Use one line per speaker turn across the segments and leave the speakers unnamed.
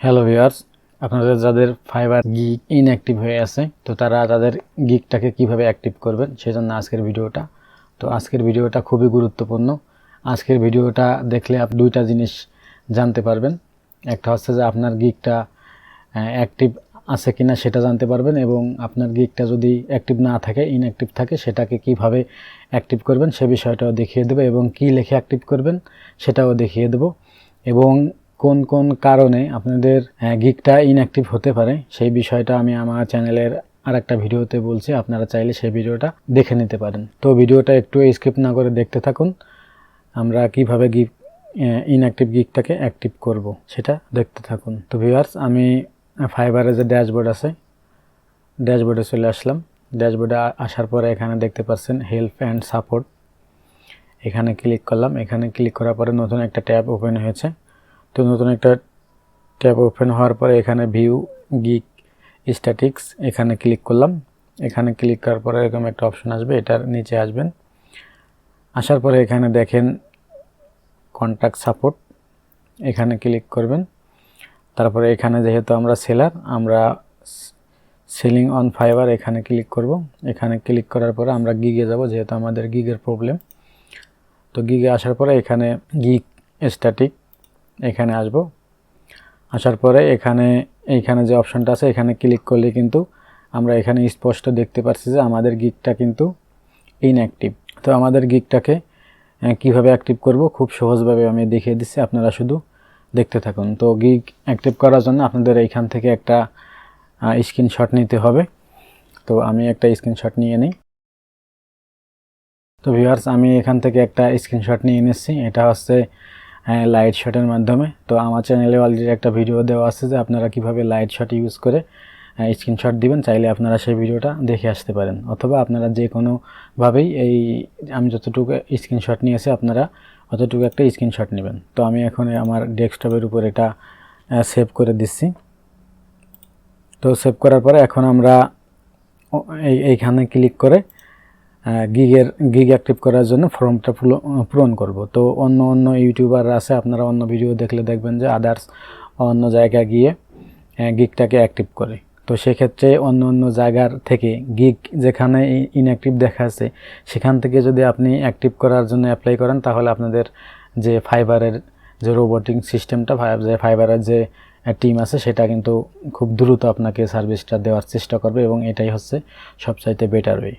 Hello viewers, আপনাদের যাদের fibre gig inactive হয়ে আছে তো তারা তাদের গিগটাকে কিভাবে অ্যাক্টিভ করবেন সেজন্য আজকের ভিডিওটা। তো আজকের ভিডিওটা খুবই গুরুত্বপূর্ণ। আজকের ভিডিওটা দেখলে আপনি দুইটা জিনিস জানতে পারবেন। একটা হচ্ছে যে আপনার গিগটা অ্যাক্টিভ আছে কিনা সেটা জানতে পারবেন, এবং আপনার গিগটা যদি অ্যাক্টিভ না থাকে, ইনঅ্যাক্টিভ থাকে, সেটাকে কিভাবে অ্যাক্টিভ করবেন সে বিষয়টাও দেখিয়ে দেবো, এবং কি লিখে অ্যাক্টিভ করবেন সেটাও দেখিয়ে দেবো, এবং কোন কোন কারণে আপনাদের গিগটা ইনঅ্যাক্টিভ হতে পারে সেই বিষয়টা আমি আমার চ্যানেলের আরেকটা ভিডিওতে বলছি। আপনারা চাইলে সেই ভিডিওটা দেখে নিতে পারেন। তো ভিডিওটা একটু স্কিপ না করে দেখতে থাকুন। আমরা কিভাবে গিগ ইনঅ্যাক্টিভ গিগটাকে অ্যাক্টিভ করব সেটা দেখতে থাকুন। তো ভিউয়ার্স, আমি ফাইবারে যে ড্যাশবোর্ড আছে, ড্যাশবোর্ডে চলে আসলাম। ড্যাশবোর্ডে আসার পরে এখানে দেখতে পাচ্ছেন হেল্প অ্যান্ড সাপোর্ট, এখানে ক্লিক করলাম। এখানে ক্লিক করার পরে নতুন একটা ট্যাব ওপেন হয়েছে। তো নতুন একটা ট্যাব ওপেন হওয়ার পরে এখানে ভিউ গিগ স্ট্যাটিক্স, এখানে ক্লিক করলাম। এখানে ক্লিক করার পরে এরকম একটা অপশন আসবে, এটার নিচে আসবেন। আসার পরে এখানে দেখেন কন্ট্যাক্ট সাপোর্ট, এখানে ক্লিক করবেন। তারপরে এখানে যেহেতু আমরা সেলার, আমরা সেলিং অন ফাইবার এখানে ক্লিক করব। এখানে ক্লিক করার পরে আমরা গিগে যাব, যেহেতু আমাদের গিগের প্রবলেম। তো গিগে আসার পরে এখানে গিগ স্ট্যাটিক এখানে আসব। আসার পরে এইখানে যে অপশনটা আছে এখানে ক্লিক করলে কিন্তু আমরা এখানে স্পষ্ট দেখতে পাচ্ছি যে আমাদের গিগটা কিন্তু ইনঅ্যাক্টিভ। তো আমাদের গিগটাকে কিভাবে অ্যাক্টিভ করব খুব সহজভাবে আমি দেখিয়ে দিচ্ছি, আপনারা শুধু দেখতে থাকুন। তো গিগ অ্যাক্টিভ করার জন্য আপনাদের এইখান থেকে একটা স্ক্রিনশট নিতে হবে। তো আমি একটা স্ক্রিনশট নিয়ে নিই। তো ভিউয়ার্স, আমি এখান থেকে একটা স্ক্রিনশট নিয়ে নিচ্ছি। এটা হচ্ছে লাইট শটের মাধ্যমে। তো আমার চ্যানেলে অলরেডি একটা ভিডিও দেওয়া আছে যে আপনারা কিভাবে লাইট শট ইউজ করে স্ক্রিনশট দিবেন। চাইলে আপনারা সেই ভিডিওটা দেখে আসতে পারেন, অথবা আপনারা যে কোনোভাবেই এই আমি যতটুকু স্ক্রিনশট নিয়েছি আপনারা অতটুকু একটা স্ক্রিনশট নেবেন। তো আমি এখন আমার ডেস্কটপের উপর এটা সেভ করে দিচ্ছি। তো সেভ করার পরে এখন আমরা এইখানে ক্লিক করে গিগ অ্যাক্টিভ করার জন্য ফর্মটা পূরণ করব। তো অন্য ইউটিউবার আছে, আপনারা অন্য ভিডিও দেখলে দেখবেন যে আদার্স অন্য জায়গায় গিয়ে গিগটাকে অ্যাক্টিভ করে। তো সেক্ষেত্রে অন্য জায়গার থেকে গিগ যেখানে ইনঅ্যাক্টিভ দেখাচ্ছে সেখান থেকে যদি আপনি অ্যাক্টিভ করার জন্য অ্যাপ্লাই করেন, তাহলে আপনাদের যে ফাইবারের যে রোবোটিং সিস্টেমটা, যে ফাইবারের যে টিম আছে সেটা কিন্তু খুব দ্রুত আপনাকে সার্ভিসটা দেওয়ার চেষ্টা করবে, এবং এটাই হচ্ছে সবচাইতে বেটার ওয়ে।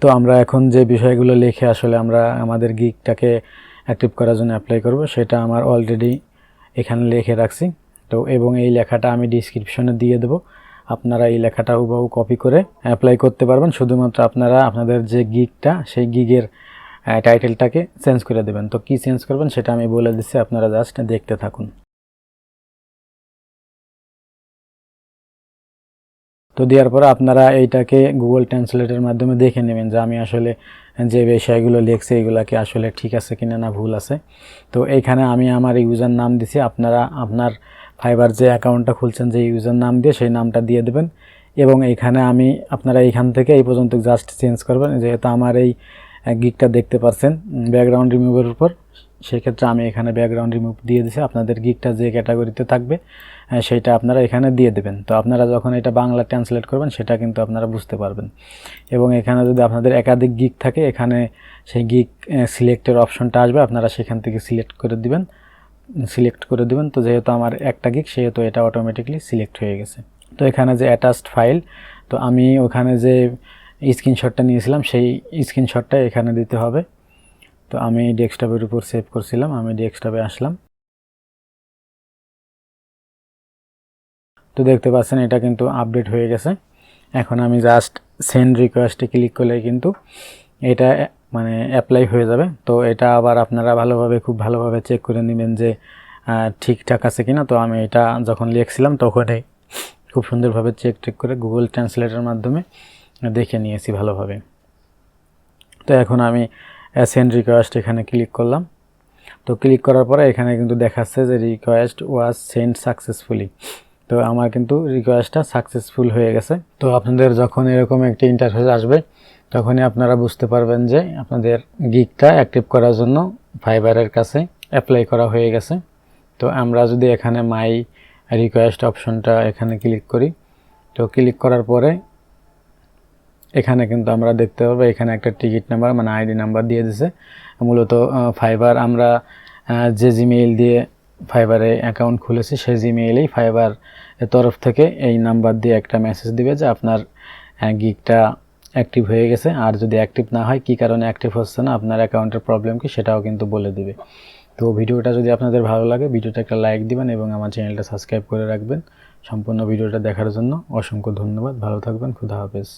তো আমরা এখন যে বিষয়গুলো লিখে আসলে আমরা আমাদের গিগটাকে অ্যাক্টিভ করার জন্য অ্যাপ্লাই করব সেটা আমার অলরেডি এখানে লিখে রাখছি। তো এবং এই লেখাটা আমি ডিসক্রিপশনে দিয়ে দেব, আপনারা এই লেখাটা হুবহু কপি করে অ্যাপ্লাই করতে পারবেন। শুধুমাত্র আপনারা আপনাদের যে গিগটা সেই গিগের টাইটেলটাকে চেঞ্জ করে দেবেন। তো কি চেঞ্জ করবেন সেটা আমি বলে দিচ্ছি, আপনারা জাস্ট দেখতে থাকুন। তো দেওয়ার পরে আপনারা এইটাকে গুগল ট্রান্সলেটের মাধ্যমে দেখে নেবেন যে আমি আসলে যে বিষয়গুলো লিখছি এগুলাকে আসলে ঠিক আছে কিনা না ভুল আছে। তো এইখানে আমি আমার ইউজার নাম দিছি, আপনারা আপনার ফাইবার যে অ্যাকাউন্টটা খুলছেন যে ইউজার নাম দিয়ে সেই নামটা দিয়ে দেবেন। এবং এইখানে আপনারা এইখান থেকে এই পর্যন্ত জাস্ট চেঞ্জ করবেন। যেহেতু আমার এই গিগটা দেখতে পাচ্ছেন ব্যাকগ্রাউন্ড রিমুভের উপর, সেক্ষেত্রে আমি এখানে ব্যাকগ্রাউন্ড রিমুভ দিয়ে দিছি। আপনাদের গিগটা যে ক্যাটাগরিতে থাকবে সেইটা আপনারা এখানে দিয়ে দেবেন। তো আপনারা যখন এটা বাংলা ট্রান্সলেট করবেন সেটা কিন্তু আপনারা বুঝতে পারবেন। এবং এখানে যদি আপনাদের একাধিক গিগ থাকে, এখানে সেই গিগ সিলেক্টের অপশনটা আসবে, আপনারা সেখান থেকে সিলেক্ট করে দিবেন। তো যেহেতু আমার একটা গিগ সেহেতু এটা অটোমেটিকলি সিলেক্ট হয়ে গেছে। তো এখানে যে অ্যাটাচড ফাইল, তো আমি ওখানে যে স্ক্রিনশটটা নিয়েছিলাম সেই স্ক্রিনশটটা এখানে দিতে হবে। তো আমি ডেস্কটপের উপর সেভ করছিলাম, আমি ডেস্কটপে আসলাম। তো দেখতে পাচ্ছেন এটা কিন্তু আপডেট হয়ে গেছে। এখন আমি জাস্ট সেন্ড রিকোয়েস্টে ক্লিক করলে কিন্তু এটা মানে অ্যাপ্লাই হয়ে যাবে। তো এটা আবার আপনারা খুব ভালোভাবে চেক করে নেবেন যে ঠিকঠাক আছে কিনা। তো আমি এটা যখন লিখছিলাম তখনই খুব সুন্দরভাবে চেক করে গুগল ট্রান্সলেটের মাধ্যমে দেখে নিয়েছি ভালোভাবে। তো এখন আমি সেন্ড রিকোয়েস্ট এখানে ক্লিক করলাম। তো ক্লিক করার পরে এখানে কিন্তু দেখাচ্ছে যে রিকোয়েস্ট ওয়াজ সেন্ড সাকসেসফুলি। তো আমার কিন্তু রিকোয়েস্টটা সাকসেসফুল হয়ে গেছে। তো আপনাদের যখন এরকম একটা ইন্টারফেস আসবে তখনই আপনারা বুঝতে পারবেন যে আপনাদের গিগটা অ্যাক্টিভ করার জন্য ফাইবারের কাছে অ্যাপ্লাই করা হয়ে গেছে। তো আমরা যদি এখানে মাই রিকোয়েস্ট অপশনটা এখানে ক্লিক করি, তো ক্লিক করার পরে এখানে কিন্তু আমরা দেখতে পাবো এখানে একটা টিকিট নাম্বার মানে আইডি নাম্বার দিয়ে দিছে। মূলত ফাইবার আমরা যে জিমেইল দিয়ে ফাইবারে অ্যাকাউন্ট খুলেছি সেই জিমেইলেই ফাইবার তরফ থেকে এই নাম্বার দিয়ে একটা মেসেজ দিবে যে আপনার গিগটা অ্যাক্টিভ হয়ে গেছে। আর যদি অ্যাক্টিভ না হয় কী কারণে অ্যাক্টিভ হচ্ছে না, আপনার অ্যাকাউন্টের প্রবলেম কি সেটাও কিন্তু বলে দিবে। তো ভিডিওটা যদি আপনাদের ভালো লাগে ভিডিওটা একটা লাইক দিবেন এবং আমার চ্যানেলটা সাবস্ক্রাইব করে রাখবেন। সম্পূর্ণ ভিডিওটা দেখার জন্য অসংখ্য ধন্যবাদ। ভালো থাকবেন। খুদা হাফেজ।